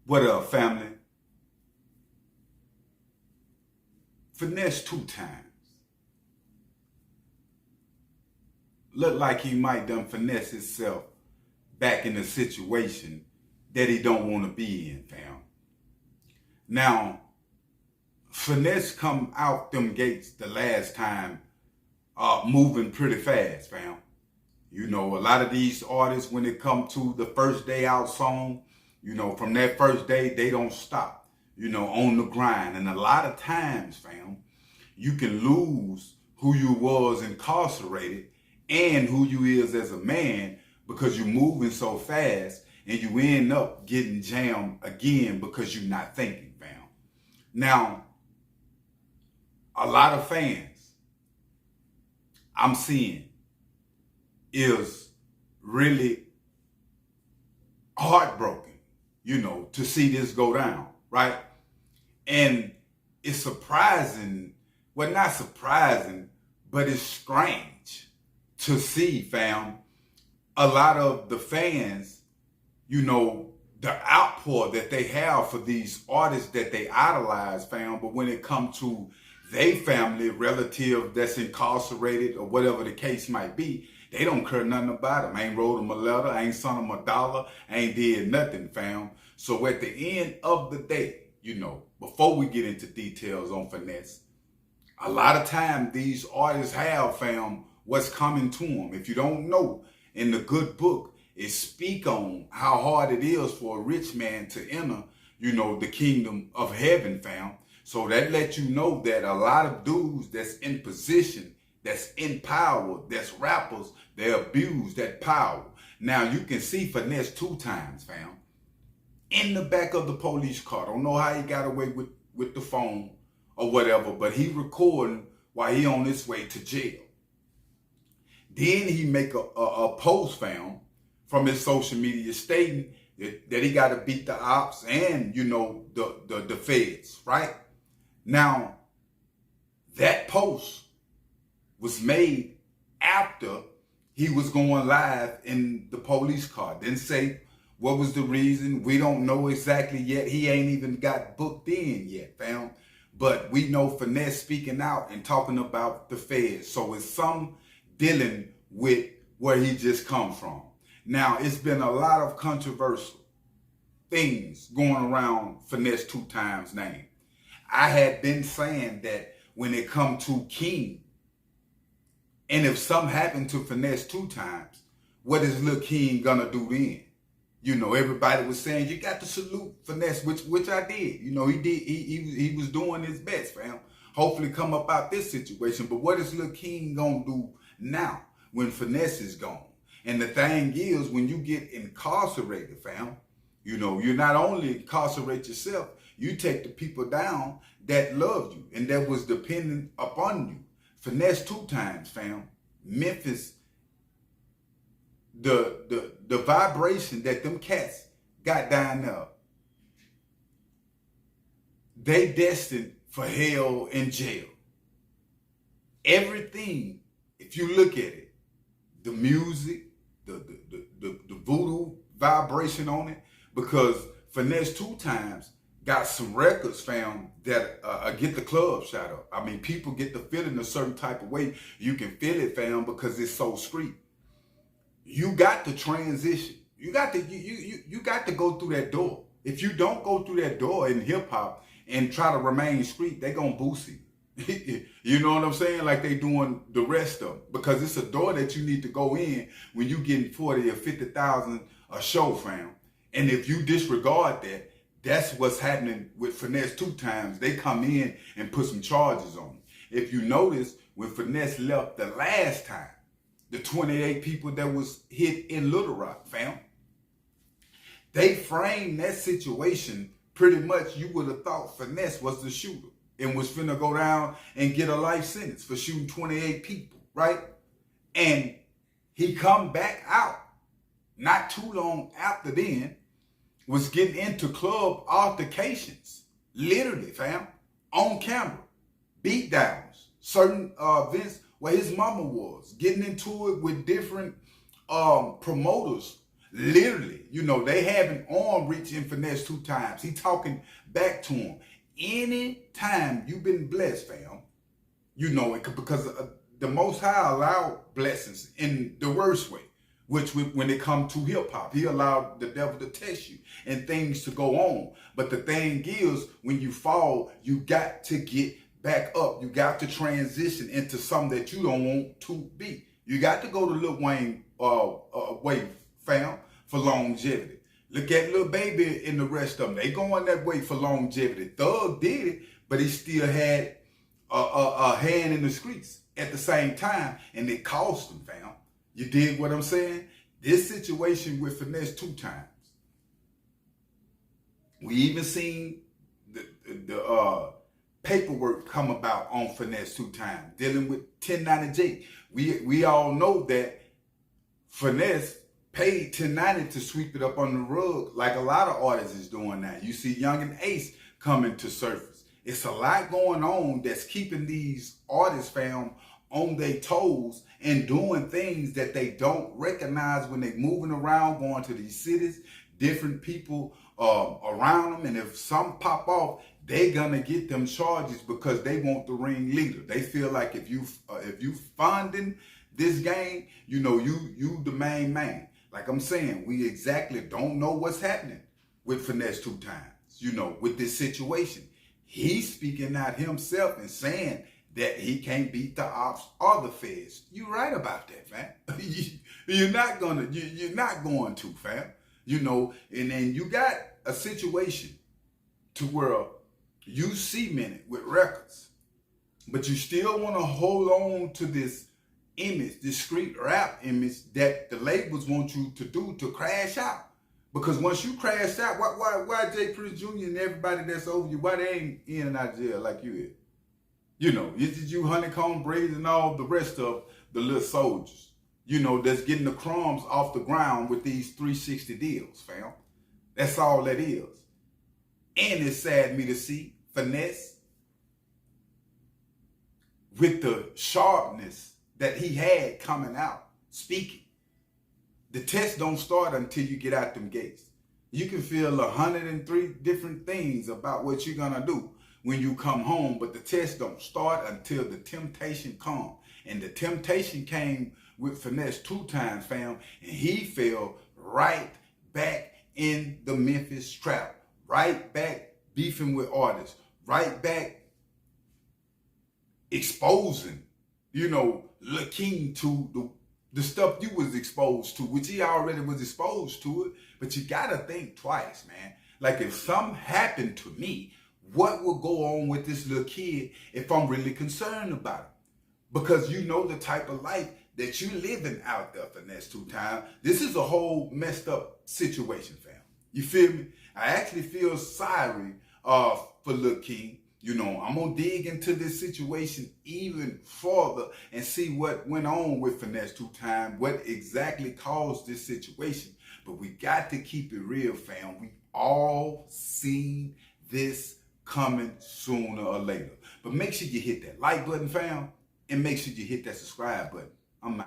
What up, family? Finesse2tymes. Look like he might done finesse himself back in a situation that he don't want to be in, fam. Now, Finesse come out them gates the last time moving pretty fast, fam. You know, a lot of these artists, when it come to the first day out song, you know, from that first day, they don't stop, you know, on the grind. And a lot of times, fam, you can lose who you was incarcerated and who you is as a man because you're moving so fast and you end up getting jammed again because you're not thinking, fam. Now, a lot of fans I'm seeing is really heartbroken, you know, to see this go down, right? And it's surprising, well, not surprising, but it's strange to see, fam, a lot of the fans, you know, the outpour that they have for these artists that they idolize, fam, but when it comes to they family, relative that's incarcerated or whatever the case might be, they don't care nothing about them. I ain't wrote them a letter, I ain't sent them a dollar, I ain't did nothing, fam. So at the end of the day, you know, before we get into details on Finesse, a lot of time these artists have, fam, what's coming to them. If you don't know, in the good book, it speak on how hard it is for a rich man to enter, you know, the kingdom of heaven, fam. So that lets you know that a lot of dudes that's in position, that's in power, that's rappers, they abuse that power. Now you can see Finesse2tymes, fam, in the back of the police car. Don't know how he got away with the phone or whatever, but he recording while he on his way to jail. Then he make a post, fam, from his social media stating that he got to beat the ops and, you know, the feds, right? Now, that post was made after he was going live in the police car. Didn't say what was the reason. We don't know exactly yet. He ain't even got booked in yet, fam. But we know Finesse speaking out and talking about the feds. So it's some dealing with where he just come from. Now, it's been a lot of controversial things going around Finesse2tymes' name. I had been saying that when it come to King, and if something happened to Finesse2tymes, what is Lil King gonna do then? You know, everybody was saying you got to salute Finesse, which I did. You know, he did. He was doing his best, fam. Hopefully, come up out this situation. But what is Lil King gonna do now when Finesse is gone? And the thing is, when you get incarcerated, fam, you know, you not only incarcerate yourself, you take the people down that loved you and that was dependent upon you. Finesse2tymes, fam. Memphis, the vibration that them cats got down there, they destined for hell and jail. Everything, if you look at it, the music, the voodoo vibration on it, because Finesse2tymes got some records, fam, that get the club shot up. I mean, people get to feel in a certain type of way. You can feel it, fam, because it's so street. You got to transition. You got to go through that door. If you don't go through that door in hip hop and try to remain street, they gonna boost you. You know what I'm saying? Like they doing the rest of them, because it's a door that you need to go in when you getting 40 or 50,000 a show, fam. And if you disregard that, that's what's happening with Finesse2tymes. They come in and put some charges on him. If you notice, when Finesse left the last time, the 28 people that was hit in Little Rock, fam, they framed that situation pretty much. You would have thought Finesse was the shooter and was finna go down and get a life sentence for shooting 28 people, right? And he come back out not too long after then, was getting into club altercations, literally, fam, on camera, beat downs, certain events where his mama was, getting into it with different promoters Literally, they having arm reach in Finesse2tymes. He talking back to him. Anytime you've been blessed, fam, because the Most High allowed blessings in the worst way, which when it comes to hip hop, he allowed the devil to test you and things to go on. But the thing is, when you fall, you got to get back up. You got to transition into something that you don't want to be. You got to go to Lil Wayne way, fam, for longevity. Look at Lil Baby and the rest of them. They going that way for longevity. Thug did it, but he still had a hand in the streets at the same time, and it cost him, fam. You dig what I'm saying? This situation with Finesse2tymes, we even seen the paperwork come about on Finesse2tymes dealing with 1090J. We all know that Finesse paid 1090 to sweep it up on the rug, like a lot of artists is doing now. You see Young and Ace coming to surface. It's a lot going on that's keeping these artists, fam, on their toes and doing things that they don't recognize when they moving around, going to these cities, different people around them. And if some pop off, they gonna get them charges because they want the ringleader. They feel like if you funding this game, you the main man. Like I'm saying, we exactly don't know what's happening with Finesse2tymes, with this situation. He's speaking out himself and saying that he can't beat the ops or the feds. You right about that, fam. You're not going to, fam. And then you got a situation to where you cement it with records, but you still want to hold on to this image, this street rap image that the labels want you to do to crash out. Because once you crash out, why Jay Chris Jr. and everybody that's over you, why they ain't in and out of jail like you is? It's you Honeycomb Braids and all the rest of the little soldiers, that's getting the crumbs off the ground with these 360 deals, fam. That's all that is. And it's sad me to see Finesse with the sharpness that he had coming out, speaking. The test don't start until you get out them gates. You can feel 103 different things about what you're gonna do when you come home, but the test don't start until the temptation comes. And the temptation came with Finesse2tymes, fam, and he fell right back in the Memphis trap, right back beefing with artists, right back exposing, Lil King to the stuff you was exposed to, which he already was exposed to it. But you gotta think twice, man. Like, if something happened to me, what will go on with this little kid if I'm really concerned about him? Because you know the type of life that you living out there, Finesse2tymes. This is a whole messed up situation, fam. You feel me? I actually feel sorry for Lil King. I'm going to dig into this situation even further and see what went on with Finesse2tymes, what exactly caused this situation. But we got to keep it real, fam. We all seen this coming sooner or later. But make sure you hit that like button, fam, and make sure you hit that subscribe button. I'm out.